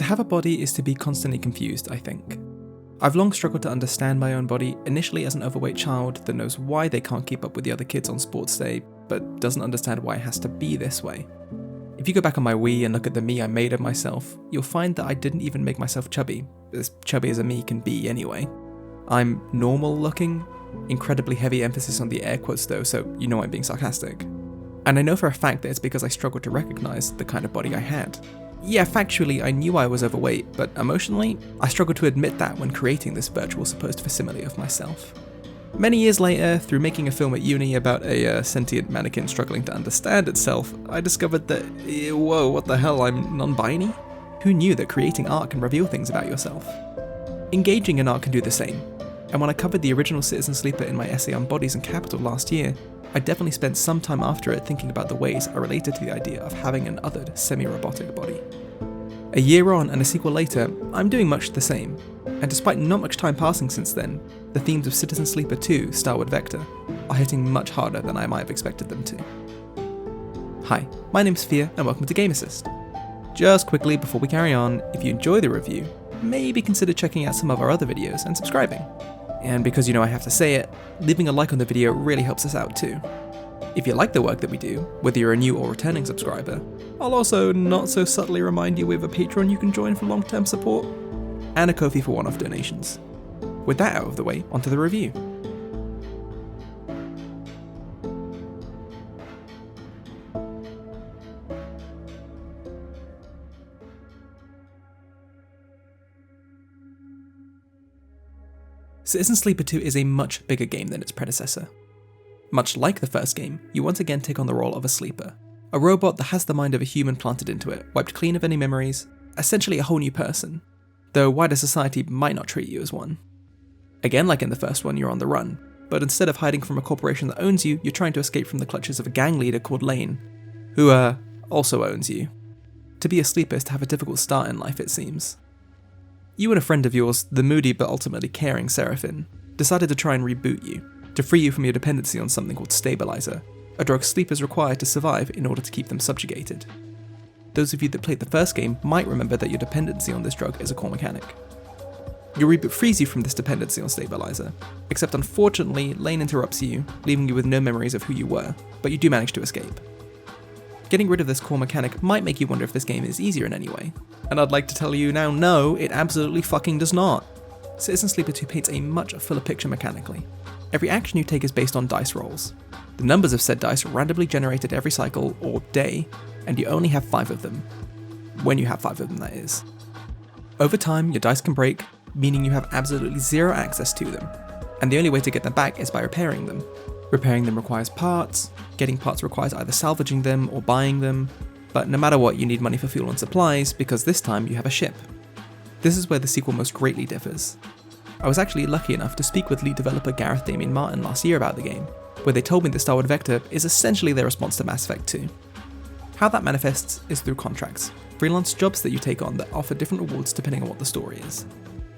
have a body is to be constantly confused, I think. I've long struggled to understand my own body, initially as an overweight child that knows why they can't keep up with the other kids on sports day, but doesn't understand why it has to be this way. If you go back on my Wii and look at the me I made of myself, you'll find that I didn't even make myself chubby as a me can be anyway. I'm normal looking, incredibly heavy emphasis on the air quotes though, so you know I'm being sarcastic. And I know for a fact that it's because I struggled to recognise the kind of body I had. Yeah, factually I knew I was overweight, but emotionally, I struggled to admit that when creating this virtual supposed facsimile of myself. Many years later, through making a film at uni about a sentient mannequin struggling to understand itself, I discovered that, whoa, what the hell, I'm non-binary? Who knew that creating art can reveal things about yourself? Engaging in art can do the same, and when I covered the original Citizen Sleeper in my essay on bodies and capital last year, I definitely spent some time after it thinking about the ways I related to the idea of having an othered, semi-robotic body. A year on and a sequel later, I'm doing much the same, and despite not much time passing since then, the themes of Citizen Sleeper 2, Stardward Vector, are hitting much harder than I might have expected them to. Hi, my name's Fiona and welcome to Game Assist. Just quickly before we carry on, if you enjoy the review, maybe consider checking out some of our other videos and subscribing. And because you know I have to say it, leaving a like on the video really helps us out too. If you like the work that we do, whether you're a new or returning subscriber, I'll also not so subtly remind you we have a Patreon you can join for long-term support, and a Ko-fi for one-off donations. With that out of the way, onto the review. Citizen Sleeper 2 is a much bigger game than its predecessor. Much like the first game, you once again take on the role of a sleeper, a robot that has the mind of a human planted into it, wiped clean of any memories, essentially a whole new person, though wider society might not treat you as one. Again, like in the first one, you're on the run, but instead of hiding from a corporation that owns you, you're trying to escape from the clutches of a gang leader called Lane, who also owns you. To be a sleeper is to have a difficult start in life, it seems. You and a friend of yours, the moody but ultimately caring Seraphin, decided to try and reboot you, to free you from your dependency on something called stabilizer, a drug sleepers require to survive in order to keep them subjugated. Those of you that played the first game might remember that your dependency on this drug is a core mechanic. Your reboot frees you from this dependency on stabilizer, except unfortunately Lane interrupts you, leaving you with no memories of who you were, but you do manage to escape. Getting rid of this core mechanic might make you wonder if this game is easier in any way, and I'd like to tell you now, no, it absolutely fucking does not. Citizen Sleeper 2 paints a much fuller picture mechanically. Every action you take is based on dice rolls. The numbers of said dice are randomly generated every cycle, or day, and you only have 5 of them. When you have 5 of them, that is. Over time, your dice can break, meaning you have absolutely zero access to them, and the only way to get them back is by repairing them. Repairing them requires parts, getting parts requires either salvaging them or buying them, but no matter what you need money for fuel and supplies because this time you have a ship. This is where the sequel most greatly differs. I was actually lucky enough to speak with lead developer Gareth Damien Martin last year about the game, where they told me that Stardward Vector is essentially their response to Mass Effect 2. How that manifests is through contracts, freelance jobs that you take on that offer different rewards depending on what the story is.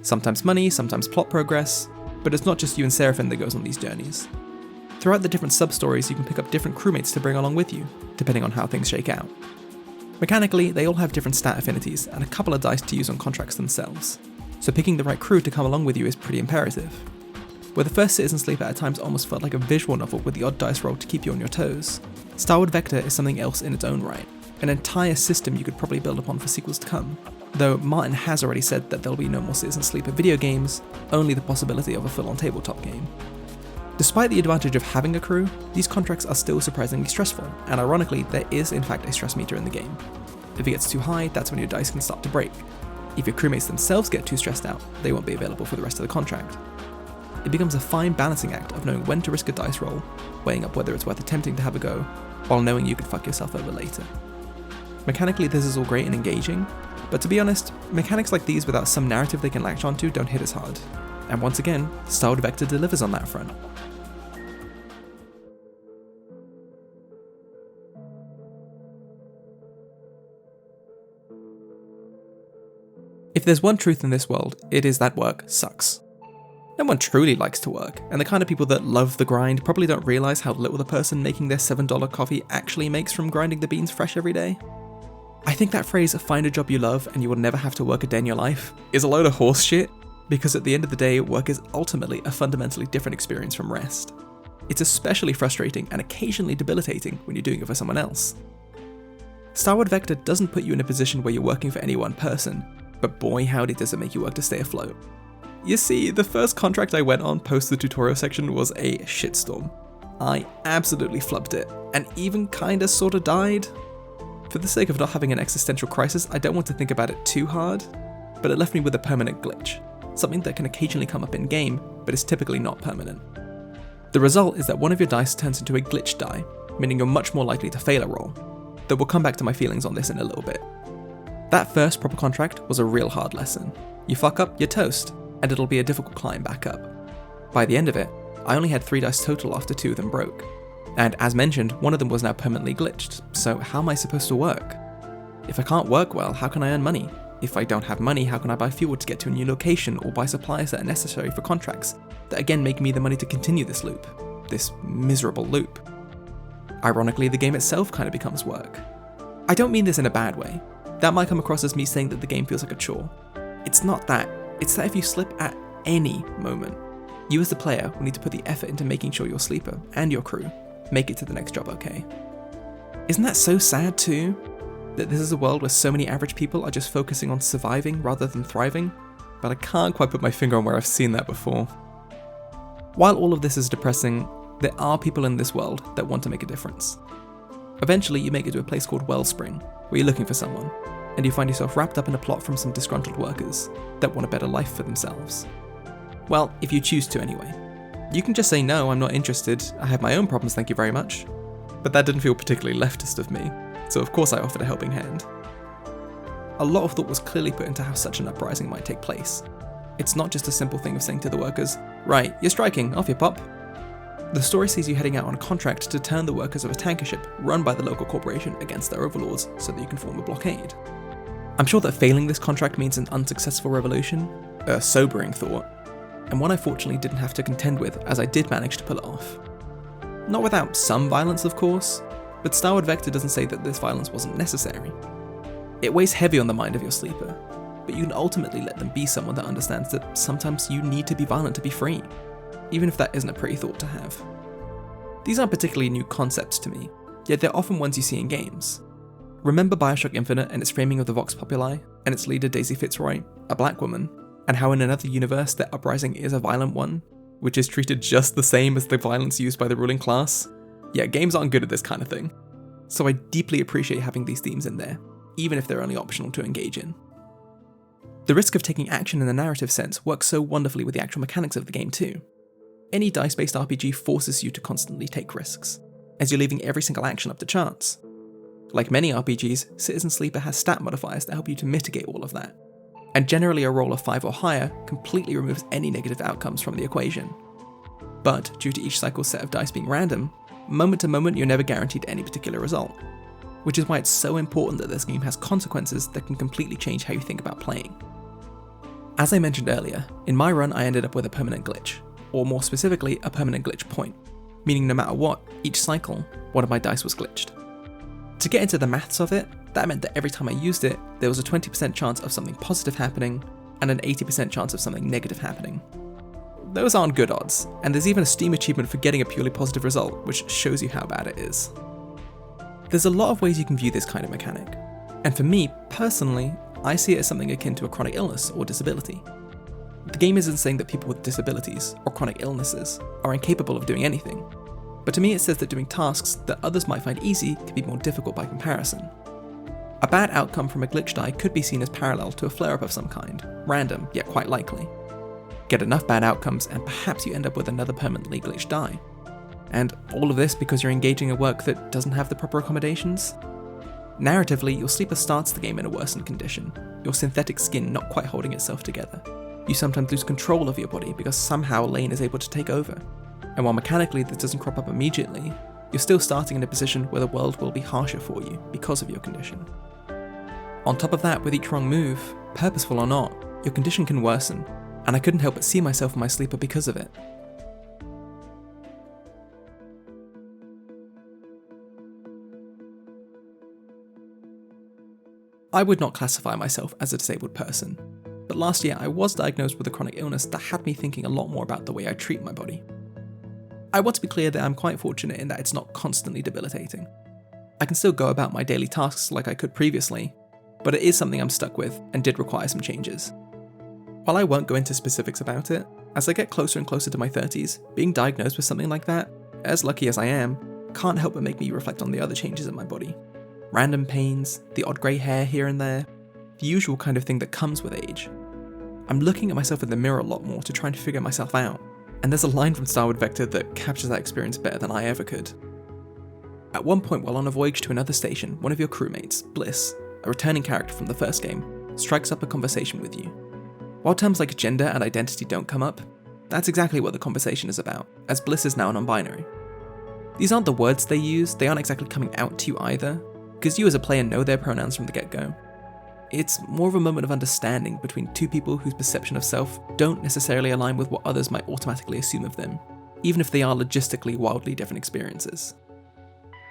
Sometimes money, sometimes plot progress, but it's not just you and Seraphin that goes on these journeys. Throughout the different sub-stories you can pick up different crewmates to bring along with you, depending on how things shake out. Mechanically, they all have different stat affinities and a couple of dice to use on contracts themselves, so picking the right crew to come along with you is pretty imperative. Where the first Citizen Sleeper at times almost felt like a visual novel with the odd dice roll to keep you on your toes, Stardward Vector is something else in its own right, an entire system you could probably build upon for sequels to come, though Martin has already said that there'll be no more Citizen Sleeper video games, only the possibility of a full-on tabletop game. Despite the advantage of having a crew, these contracts are still surprisingly stressful, and ironically, there is in fact a stress meter in the game. If it gets too high, that's when your dice can start to break. If your crewmates themselves get too stressed out, they won't be available for the rest of the contract. It becomes a fine balancing act of knowing when to risk a dice roll, weighing up whether it's worth attempting to have a go, while knowing you could fuck yourself over later. Mechanically, this is all great and engaging, but to be honest, mechanics like these without some narrative they can latch onto don't hit as hard. And once again, Stardward Vector delivers on that front. If there's one truth in this world, it is that work sucks. No one truly likes to work, and the kind of people that love the grind probably don't realise how little the person making their $7 coffee actually makes from grinding the beans fresh every day. I think that phrase, find a job you love and you will never have to work a day in your life, is a load of horse shit, because at the end of the day, work is ultimately a fundamentally different experience from rest. It's especially frustrating and occasionally debilitating when you're doing it for someone else. Stardward Vector doesn't put you in a position where you're working for any one person, but boy howdy does it make you work to stay afloat. You see, the first contract I went on post the tutorial section was a shitstorm. I absolutely flubbed it, and even kinda sorta died. For the sake of not having an existential crisis, I don't want to think about it too hard, but it left me with a permanent glitch, something that can occasionally come up in game, but is typically not permanent. The result is that one of your dice turns into a glitch die, meaning you're much more likely to fail a roll, though we'll come back to my feelings on this in a little bit. That first proper contract was a real hard lesson. You fuck up, you're toast, and it'll be a difficult climb back up. By the end of it, I only had 3 dice total after 2 of them broke. And as mentioned, one of them was now permanently glitched, so how am I supposed to work? If I can't work well, how can I earn money? If I don't have money, how can I buy fuel to get to a new location or buy supplies that are necessary for contracts that again make me the money to continue this loop, this miserable loop? Ironically, the game itself kind of becomes work. I don't mean this in a bad way. That might come across as me saying that the game feels like a chore. It's not that. It's that if you slip at any moment, you as the player will need to put the effort into making sure your sleeper and your crew make it to the next job okay. Isn't that so sad too? That this is a world where so many average people are just focusing on surviving rather than thriving? But I can't quite put my finger on where I've seen that before. While all of this is depressing, there are people in this world that want to make a difference. Eventually you make it to a place called Wellspring, where you're looking for someone, and you find yourself wrapped up in a plot from some disgruntled workers that want a better life for themselves. Well, if you choose to anyway. You can just say no, I'm not interested, I have my own problems, thank you very much. But that didn't feel particularly leftist of me, so of course I offered a helping hand. A lot of thought was clearly put into how such an uprising might take place. It's not just a simple thing of saying to the workers, right, you're striking, off you pop. The story sees you heading out on a contract to turn the workers of a tanker ship run by the local corporation against their overlords so that you can form a blockade. I'm sure that failing this contract means an unsuccessful revolution, a sobering thought, and one I fortunately didn't have to contend with as I did manage to pull it off. Not without some violence of course, but Stardward Vector doesn't say that this violence wasn't necessary. It weighs heavy on the mind of your sleeper, but you can ultimately let them be someone that understands that sometimes you need to be violent to be free, even if that isn't a pretty thought to have. These aren't particularly new concepts to me, yet they're often ones you see in games. Remember Bioshock Infinite and its framing of the Vox Populi, and its leader Daisy Fitzroy, a black woman, and how in another universe their uprising is a violent one, which is treated just the same as the violence used by the ruling class? Yeah, games aren't good at this kind of thing. So I deeply appreciate having these themes in there, even if they're only optional to engage in. The risk of taking action in the narrative sense works so wonderfully with the actual mechanics of the game too. Any dice-based RPG forces you to constantly take risks, as you're leaving every single action up to chance. Like many RPGs, Citizen Sleeper has stat modifiers that help you to mitigate all of that, and generally a roll of 5 or higher completely removes any negative outcomes from the equation. But due to each cycle's set of dice being random, moment to moment you're never guaranteed any particular result, which is why it's so important that this game has consequences that can completely change how you think about playing. As I mentioned earlier, in my run I ended up with a permanent glitch, or more specifically a permanent glitch point, meaning no matter what, each cycle, one of my dice was glitched. To get into the maths of it, that meant that every time I used it, there was a 20% chance of something positive happening, and an 80% chance of something negative happening. Those aren't good odds, and there's even a Steam achievement for getting a purely positive result, which shows you how bad it is. There's a lot of ways you can view this kind of mechanic, and for me, personally, I see it as something akin to a chronic illness or disability. The game isn't saying that people with disabilities or chronic illnesses are incapable of doing anything, but to me it says that doing tasks that others might find easy can be more difficult by comparison. A bad outcome from a glitch die could be seen as parallel to a flare-up of some kind, random, yet quite likely. Get enough bad outcomes and perhaps you end up with another permanently glitched die. And all of this because you're engaging in work that doesn't have the proper accommodations? Narratively, your sleeper starts the game in a worsened condition, your synthetic skin not quite holding itself together. You sometimes lose control of your body because somehow Lane is able to take over. And while mechanically this doesn't crop up immediately, you're still starting in a position where the world will be harsher for you because of your condition. On top of that, with each wrong move, purposeful or not, your condition can worsen, and I couldn't help but see myself in my sleeper because of it. I would not classify myself as a disabled person, but last year I was diagnosed with a chronic illness that had me thinking a lot more about the way I treat my body. I want to be clear that I'm quite fortunate in that it's not constantly debilitating. I can still go about my daily tasks like I could previously, but it is something I'm stuck with and did require some changes. While I won't go into specifics about it, as I get closer and closer to my 30s, being diagnosed with something like that, as lucky as I am, can't help but make me reflect on the other changes in my body. Random pains, the odd grey hair here and there, the usual kind of thing that comes with age. I'm looking at myself in the mirror a lot more to try and figure myself out, and there's a line from Stardward Vector that captures that experience better than I ever could. At one point while on a voyage to another station, one of your crewmates, Bliss, a returning character from the first game, strikes up a conversation with you. While terms like gender and identity don't come up, that's exactly what the conversation is about, as Bliss is now non-binary. These aren't the words they use, they aren't exactly coming out to you either, because you as a player know their pronouns from the get-go. It's more of a moment of understanding between two people whose perception of self don't necessarily align with what others might automatically assume of them, even if they are logistically wildly different experiences.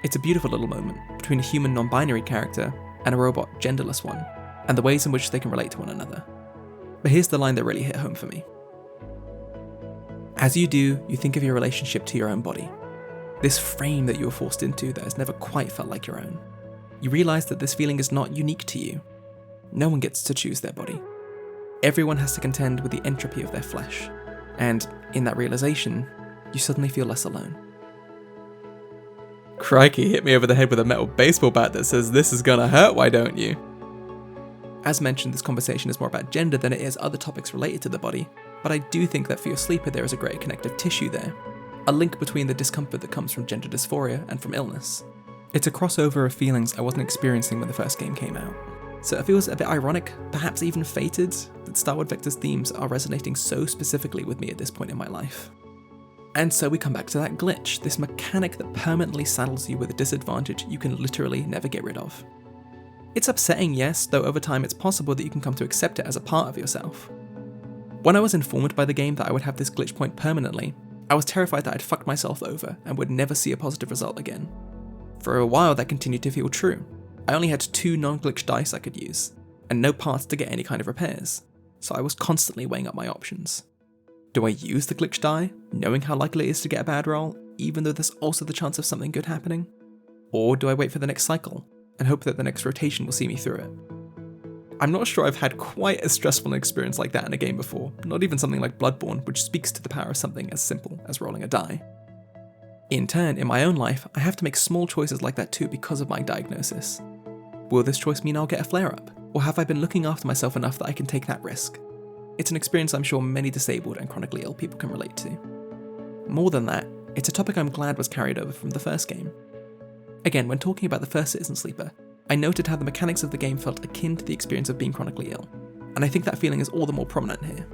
It's a beautiful little moment between a human non-binary character and a robot genderless one, and the ways in which they can relate to one another. But here's the line that really hit home for me. As you do, you think of your relationship to your own body. This frame that you were forced into that has never quite felt like your own. You realise that this feeling is not unique to you. No one gets to choose their body. Everyone has to contend with the entropy of their flesh. And in that realisation, you suddenly feel less alone. Crikey, hit me over the head with a metal baseball bat that says this is gonna hurt, why don't you? As mentioned, this conversation is more about gender than it is other topics related to the body, but I do think that for your sleeper there is a greater connective tissue there, a link between the discomfort that comes from gender dysphoria and from illness. It's a crossover of feelings I wasn't experiencing when the first game came out, so it feels a bit ironic, perhaps even fated, that Stardward Vector's themes are resonating so specifically with me at this point in my life. And so we come back to that glitch, this mechanic that permanently saddles you with a disadvantage you can literally never get rid of. It's upsetting, yes, though over time it's possible that you can come to accept it as a part of yourself. When I was informed by the game that I would have this glitch point permanently, I was terrified that I'd fucked myself over and would never see a positive result again. For a while that continued to feel true. I only had 2 non-glitch dice I could use, and no parts to get any kind of repairs, so I was constantly weighing up my options. Do I use the glitch die, knowing how likely it is to get a bad roll, even though there's also the chance of something good happening? Or do I wait for the next cycle, and hope that the next rotation will see me through it? I'm not sure I've had quite as stressful an experience like that in a game before, not even something like Bloodborne, which speaks to the power of something as simple as rolling a die. In turn, in my own life, I have to make small choices like that too because of my diagnosis. Will this choice mean I'll get a flare-up, or have I been looking after myself enough that I can take that risk? It's an experience I'm sure many disabled and chronically ill people can relate to. More than that, it's a topic I'm glad was carried over from the first game. Again, when talking about the first Citizen Sleeper, I noted how the mechanics of the game felt akin to the experience of being chronically ill, and I think that feeling is all the more prominent here.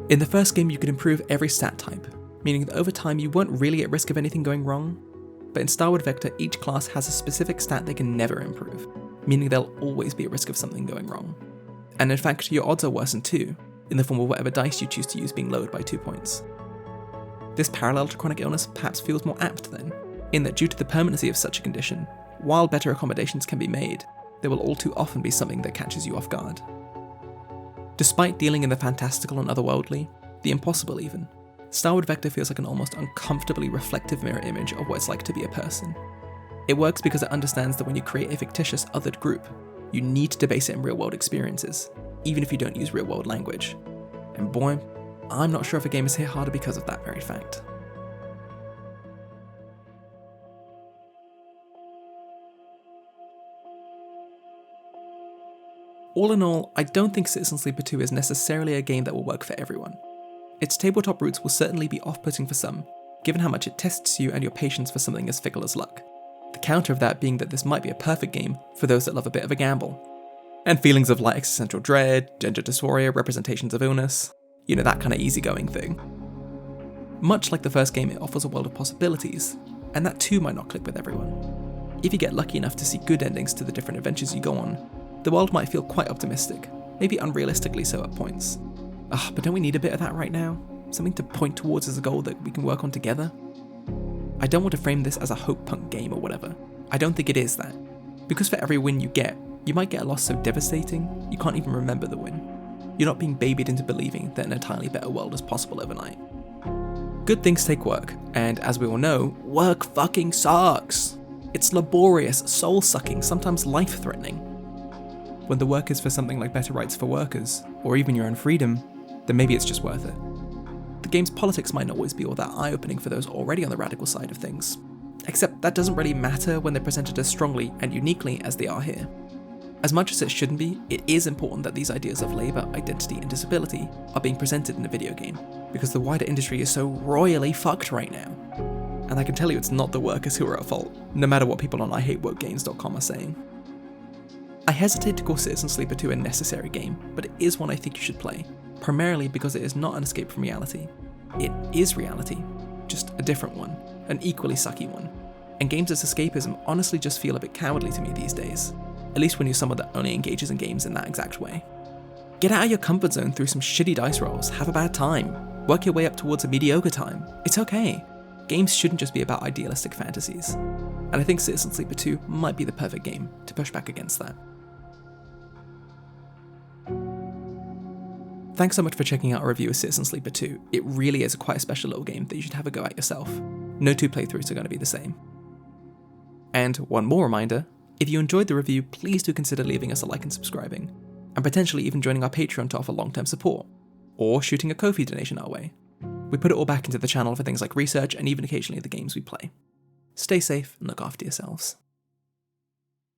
In the first game you could improve every stat type, meaning that over time you weren't really at risk of anything going wrong, but in Stardward Vector each class has a specific stat they can never improve, meaning they'll always be at risk of something going wrong. And in fact your odds are worsened too, in the form of whatever dice you choose to use being lowered by 2 points. This parallel to chronic illness perhaps feels more apt then, in that due to the permanency of such a condition, while better accommodations can be made, there will all too often be something that catches you off guard. Despite dealing in the fantastical and otherworldly, the impossible even, Stardward Vector feels like an almost uncomfortably reflective mirror image of what it's like to be a person. It works because it understands that when you create a fictitious othered group, you need to base it in real-world experiences, even if you don't use real-world language. And boy, I'm not sure if a game is hit harder because of that very fact. All in all, I don't think Citizen Sleeper 2 is necessarily a game that will work for everyone. Its tabletop roots will certainly be off-putting for some, given how much it tests you and your patience for something as fickle as luck. The counter of that being that this might be a perfect game for those that love a bit of a gamble. And feelings of light existential dread, gender dysphoria, representations of illness, that kind of easygoing thing. Much like the first game, it offers a world of possibilities, and that too might not click with everyone. If you get lucky enough to see good endings to the different adventures you go on, the world might feel quite optimistic, maybe unrealistically so at points. But don't we need a bit of that right now? Something to point towards as a goal that we can work on together? I don't want to frame this as a hope punk game or whatever. I don't think it is that. Because for every win you get, You might get a loss so devastating, you can't even remember the win. You're not being babied into believing that an entirely better world is possible overnight. Good things take work, and as we all know, work fucking sucks. It's laborious, soul-sucking, sometimes life-threatening. When the work is for something like better rights for workers, or even your own freedom, then maybe it's just worth it. The game's politics might not always be all that eye-opening for those already on the radical side of things. Except that doesn't really matter when they're presented as strongly and uniquely as they are here. As much as it shouldn't be, it is important that these ideas of labour, identity and disability are being presented in a video game, because the wider industry is so royally fucked right now. And I can tell you it's not the workers who are at fault, no matter what people on IHateWokeGames.com are saying. I hesitate to call Citizen Sleeper 2 a necessary game, but it is one I think you should play, primarily because it is not an escape from reality. It is reality, just a different one, an equally sucky one. And games as escapism honestly just feel a bit cowardly to me these days, at least when you're someone that only engages in games in that exact way. Get out of your comfort zone through some shitty dice rolls, have a bad time, work your way up towards a mediocre time. It's okay. Games shouldn't just be about idealistic fantasies. And I think Citizen Sleeper 2 might be the perfect game to push back against that. Thanks so much for checking out our review of Citizen Sleeper 2. It really is quite a special little game that you should have a go at yourself. No two playthroughs are going to be the same. And one more reminder, if you enjoyed the review, please do consider leaving us a like and subscribing, and potentially even joining our Patreon to offer long-term support, or shooting a Ko-fi donation our way. We put it all back into the channel for things like research and even occasionally the games we play. Stay safe and look after yourselves.